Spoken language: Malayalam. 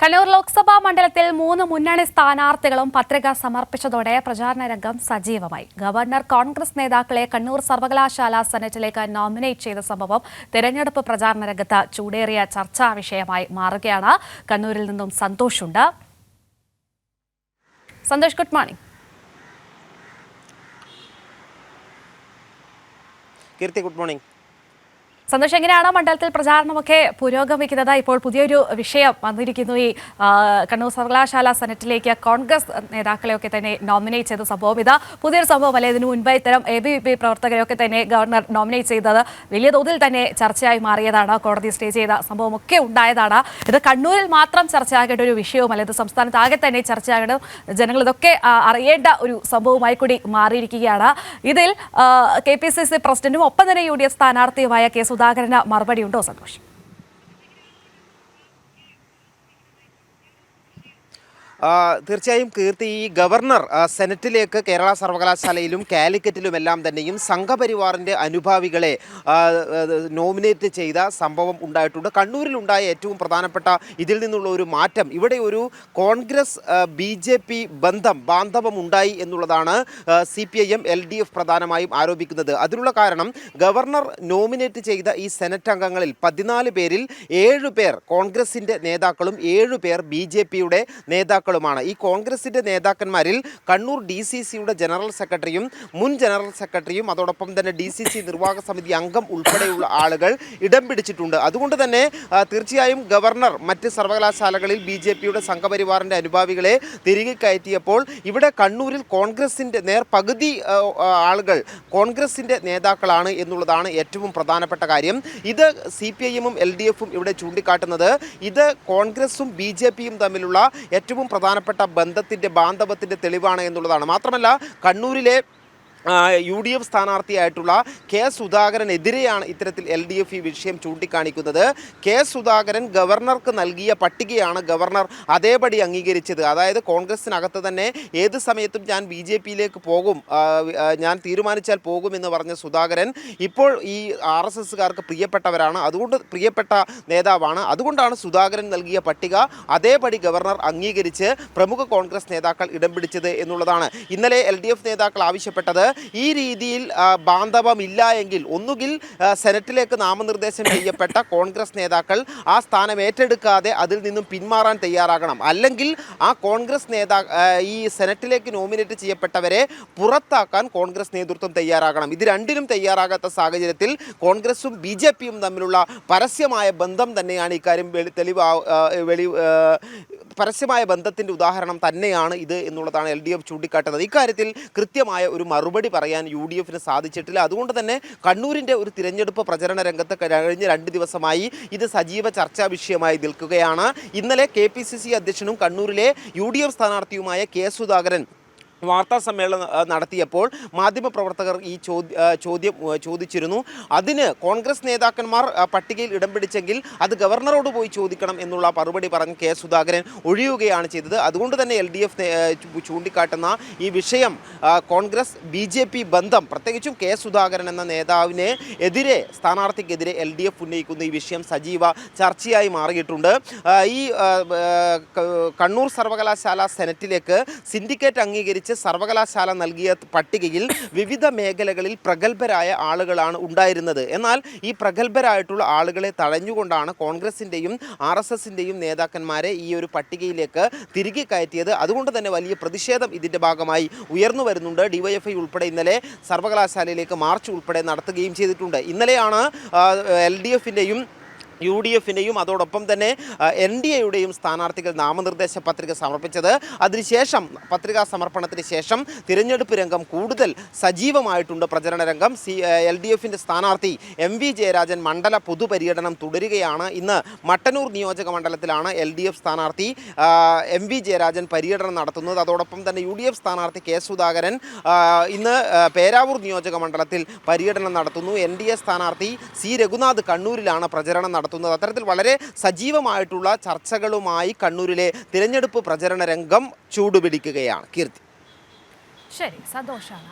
കണ്ണൂർ ലോക്സഭാ മണ്ഡലത്തിൽ 3 മുന്നണി സ്ഥാനാർത്ഥികളും പത്രിക സമർപ്പിച്ചതോടെ പ്രചാരണ രംഗം സജീവമായി. ഗവർണർ കോൺഗ്രസ് നേതാക്കളെ കണ്ണൂർ സർവകലാശാല സെനറ്റിലേക്ക് നോമിനേറ്റ് ചെയ്ത സംഭവം തെരഞ്ഞെടുപ്പ് പ്രചാരണ രംഗത്ത് ചൂടേറിയ ചർച്ചാ വിഷയമായി മാറുകയാണ്. കണ്ണൂരിൽ നിന്നും സന്തോഷുണ്ട്. Santhosh, good morning. Keerthi, good morning. സന്തോഷം, എങ്ങനെയാണ് മണ്ഡലത്തിൽ പ്രചാരണമൊക്കെ പുരോഗമിക്കുന്നത്? ഇപ്പോൾ പുതിയൊരു വിഷയം വന്നിരിക്കുന്നു. ഈ കണ്ണൂർ സർവകലാശാല സെനറ്റിലേക്ക് കോൺഗ്രസ് നേതാക്കളെയൊക്കെ തന്നെ നോമിനേറ്റ് ചെയ്ത സംഭവം. ഇത് പുതിയൊരു സംഭവമല്ല. ഇതിനു മുൻപ് ഇത്തരം ABVP പ്രവർത്തകരെയൊക്കെ തന്നെ ഗവർണർ നോമിനേറ്റ് ചെയ്തത് വലിയ തോതിൽ തന്നെ ചർച്ചയായി മാറിയതാണ്. കോടതി സ്റ്റേ ചെയ്ത സംഭവമൊക്കെ ഉണ്ടായതാണ്. ഇത് കണ്ണൂരിൽ മാത്രം ചർച്ചയാകേണ്ട ഒരു വിഷയവുമല്ല. ഇത് സംസ്ഥാനത്താകെ തന്നെ ചർച്ചയാകേണ്ട, ജനങ്ങൾ ഇതൊക്കെ അറിയേണ്ട ഒരു സംഭവമായി കൂടി മാറിയിരിക്കുകയാണ്. ഇതിൽ KPCC പ്രസിഡന്റും ഒപ്പം തന്നെ UDF സ്ഥാനാർത്ഥിയുമായ കെ സുധാകരന് മറുപടി ഉണ്ടോ സന്തോഷ്? തീർച്ചയായും കീർത്തി, ഈ ഗവർണർ സെനറ്റിലേക്ക് കേരള സർവകലാശാലയിലും കാലിക്കറ്റിലുമെല്ലാം തന്നെയും സംഘപരിവാറിൻ്റെ അനുഭാവികളെ നോമിനേറ്റ് ചെയ്ത സംഭവം ഉണ്ടായിട്ടുണ്ട്. കണ്ണൂരിലുണ്ടായ ഏറ്റവും പ്രധാനപ്പെട്ട ഇതിൽ നിന്നുള്ള ഒരു മാറ്റം, ഇവിടെ ഒരു കോൺഗ്രസ് BJP ബാന്ധവം ഉണ്ടായി എന്നുള്ളതാണ് CPIM LDF പ്രധാനമായും ആരോപിക്കുന്നത്. അതിനുള്ള കാരണം, ഗവർണർ നോമിനേറ്റ് ചെയ്ത ഈ സെനറ്റ് അംഗങ്ങളിൽ 14 പേരിൽ 7 പേർ കോൺഗ്രസിൻ്റെ നേതാക്കളും 7 പേർ BJPയുടെ നേതാക്കളുമാണ്. ഈ കോൺഗ്രസിന്റെ നേതാക്കന്മാരിൽ കണ്ണൂർ DCCയുടെ ജനറൽ സെക്രട്ടറിയും മുൻ ജനറൽ സെക്രട്ടറിയും അതോടൊപ്പം തന്നെ DCC നിർവാഹക സമിതി അംഗം ഉൾപ്പെടെയുള്ള ആളുകൾ ഇടം പിടിച്ചിട്ടുണ്ട്. അതുകൊണ്ട് തന്നെ തീർച്ചയായും ഗവർണർ മറ്റ് സർവകലാശാലകളിൽ BJPയുടെ സംഘപരിവാറിന്റെ അനുഭാവികളെ തിരികെ കയറ്റിയപ്പോൾ ഇവിടെ കണ്ണൂരിൽ കോൺഗ്രസിന്റെ പകുതി ആളുകൾ കോൺഗ്രസിന്റെ നേതാക്കളാണ് എന്നുള്ളതാണ് ഏറ്റവും പ്രധാനപ്പെട്ട കാര്യം. ഇത് CPIM-ഉം LDF-ഉം ഇവിടെ ചൂണ്ടിക്കാട്ടുന്നത് ഇത് കോൺഗ്രസും BJPയും തമ്മിലുള്ള ഏറ്റവും പ്രധാനപ്പെട്ട ബാന്ധവത്തിന്റെ തെളിവാണ് എന്നുള്ളതാണ്. മാത്രമല്ല, കണ്ണൂരിലെ UDF സ്ഥാനാർത്ഥിയായിട്ടുള്ള കെ സുധാകരനെതിരെയാണ് ഇത്തരത്തിൽ LDF ഈ വിഷയം ചൂണ്ടിക്കാണിക്കുന്നത്. കെ സുധാകരൻ ഗവർണർക്ക് നൽകിയ പട്ടികയാണ് ഗവർണർ അതേപടി അംഗീകരിച്ചത്. അതായത് കോൺഗ്രസിനകത്ത് തന്നെ ഏത് സമയത്തും ഞാൻ BJPയിലേക്ക് പോകും, ഞാൻ തീരുമാനിച്ചാൽ പോകുമെന്ന് പറഞ്ഞ സുധാകരൻ ഇപ്പോൾ ഈ RSSകാർക്ക് പ്രിയപ്പെട്ടവരാണ്, അതുകൊണ്ട് പ്രിയപ്പെട്ട നേതാവാണ്. അതുകൊണ്ടാണ് സുധാകരൻ നൽകിയ പട്ടിക അതേപടി ഗവർണർ അംഗീകരിച്ച് പ്രമുഖ കോൺഗ്രസ് നേതാക്കൾ ഇടം പിടിച്ചത് എന്നുള്ളതാണ്. ഇന്നലെ LDF നേതാക്കൾ ആവശ്യപ്പെട്ടത്, ഈ രീതിയിൽ ബാന്ധവമില്ല എങ്കിൽ ഒന്നുകിൽ സെനറ്റിലേക്ക് നാമനിർദ്ദേശം ചെയ്യപ്പെട്ട കോൺഗ്രസ് നേതാക്കൾ ആ സ്ഥാനം ഏറ്റെടുക്കാതെ അതിൽ നിന്നും പിന്മാറാൻ തയ്യാറാകണം, അല്ലെങ്കിൽ ആ കോൺഗ്രസ് ഈ സെനറ്റിലേക്ക് നോമിനേറ്റ് ചെയ്യപ്പെട്ടവരെ പുറത്താക്കാൻ കോൺഗ്രസ് നേതൃത്വം തയ്യാറാകണം. ഇത് രണ്ടിനും തയ്യാറാകാത്ത സാഹചര്യത്തിൽ കോൺഗ്രസും BJPയും തമ്മിലുള്ള പരസ്യമായ ബന്ധം തന്നെയാണ് ഇക്കാര്യം പരസ്യമായ ബന്ധത്തിൻ്റെ ഉദാഹരണം തന്നെയാണ് ഇത് എന്നുള്ളതാണ് LDF ചൂണ്ടിക്കാട്ടുന്നത്. ഇക്കാര്യത്തിൽ കൃത്യമായ ഒരു മറുപടി പറയാൻ UDFന് സാധിച്ചിട്ടില്ല. അതുകൊണ്ട് തന്നെ കണ്ണൂരിൻ്റെ ഒരു തിരഞ്ഞെടുപ്പ് പ്രചരണ രംഗത്ത് കഴിഞ്ഞ 2 ദിവസമായി ഇത് സജീവ ചർച്ചാ വിഷയമായി നിൽക്കുകയാണ്. ഇന്നലെ KPCC അധ്യക്ഷനും കണ്ണൂരിലെ UDF സ്ഥാനാർത്ഥിയുമായ കെ സുധാകരൻ വാർത്താ സമ്മേളനം നടത്തിയപ്പോൾ മാധ്യമപ്രവർത്തകർ ഈ ചോദ്യം ചോദിച്ചിരുന്നു. അതിന് കോൺഗ്രസ് നേതാക്കന്മാർ പട്ടികയിൽ ഇടം പിടിച്ചെങ്കിൽ അത് ഗവർണറോട് പോയി ചോദിക്കണം എന്നുള്ള മറുപടി പറഞ്ഞ് കെ സുധാകരൻ ഒഴിയുകയാണ് ചെയ്തത്. അതുകൊണ്ട് തന്നെ LDF ചൂണ്ടിക്കാട്ടുന്ന ഈ വിഷയം, കോൺഗ്രസ് BJP ബന്ധം, പ്രത്യേകിച്ചും കെ സുധാകരൻ എന്ന നേതാവിനെ എതിരെ, സ്ഥാനാർത്ഥിക്കെതിരെ LDF ഉന്നയിക്കുന്ന ഈ വിഷയം സജീവ ചർച്ചയായി മാറിയിട്ടുണ്ട്. ഈ കണ്ണൂർ സർവകലാശാല സെനറ്റിലേക്ക് സിൻഡിക്കേറ്റ് അംഗീകരിച്ച് സർവകലാശാല നൽകിയ പട്ടികയിൽ വിവിധ മേഖലകളിൽ പ്രഗത്ഭരായ ആളുകളാണ് ഉണ്ടായിരുന്നത്. എന്നാൽ ഈ പ്രഗത്ഭരായിട്ടുള്ള ആളുകളെ തഴഞ്ഞുകൊണ്ടാണ് കോൺഗ്രസിൻ്റെയും RSSൻ്റെയും നേതാക്കന്മാരെ ഈ ഒരു പട്ടികയിലേക്ക് തിരികെ കയറ്റിയത്. അതുകൊണ്ട് തന്നെ വലിയ പ്രതിഷേധം ഇതിൻ്റെ ഭാഗമായി ഉയർന്നു വരുന്നുണ്ട്. DYFI ഉൾപ്പെടെ ഇന്നലെ സർവകലാശാലയിലേക്ക് മാർച്ച് ഉൾപ്പെടെ നടത്തുകയും ചെയ്തിട്ടുണ്ട്. ഇന്നലെയാണ് LDFൻ്റെയും UDFൻ്റെയും അതോടൊപ്പം തന്നെ NDAയുടെയും സ്ഥാനാർത്ഥികൾ നാമനിർദ്ദേശ പത്രിക സമർപ്പിച്ചത്. അതിനുശേഷം, പത്രികാ സമർപ്പണത്തിന് ശേഷം തിരഞ്ഞെടുപ്പ് രംഗം കൂടുതൽ സജീവമായിട്ടുണ്ട്. പ്രചരണ രംഗം. LDFൻ്റെ സ്ഥാനാർത്ഥി MV ജയരാജൻ മണ്ഡല പൊതുപര്യടനം തുടരുകയാണ്. ഇന്ന് മട്ടന്നൂർ നിയോജക മണ്ഡലത്തിലാണ് LDF സ്ഥാനാർത്ഥി MV ജയരാജൻ പര്യടനം നടത്തുന്നത്. അതോടൊപ്പം തന്നെ UDF സ്ഥാനാർത്ഥി കെ സുധാകരൻ ഇന്ന് പേരാവൂർ നിയോജക മണ്ഡലത്തിൽ പര്യടനം നടത്തുന്നു. NDA സ്ഥാനാർത്ഥി C രഘുനാഥ് കണ്ണൂരിലാണ് പ്രചരണം നടത്തുന്നത്. അത്തരത്തിൽ വളരെ സജീവമായിട്ടുള്ള ചർച്ചകളുമായി കണ്ണൂരിലെ തിരഞ്ഞെടുപ്പ് പ്രചരണ രംഗം ചൂടുപിടിക്കുകയാണ്. കീർത്തി, ശരി, സന്തോഷാണ്.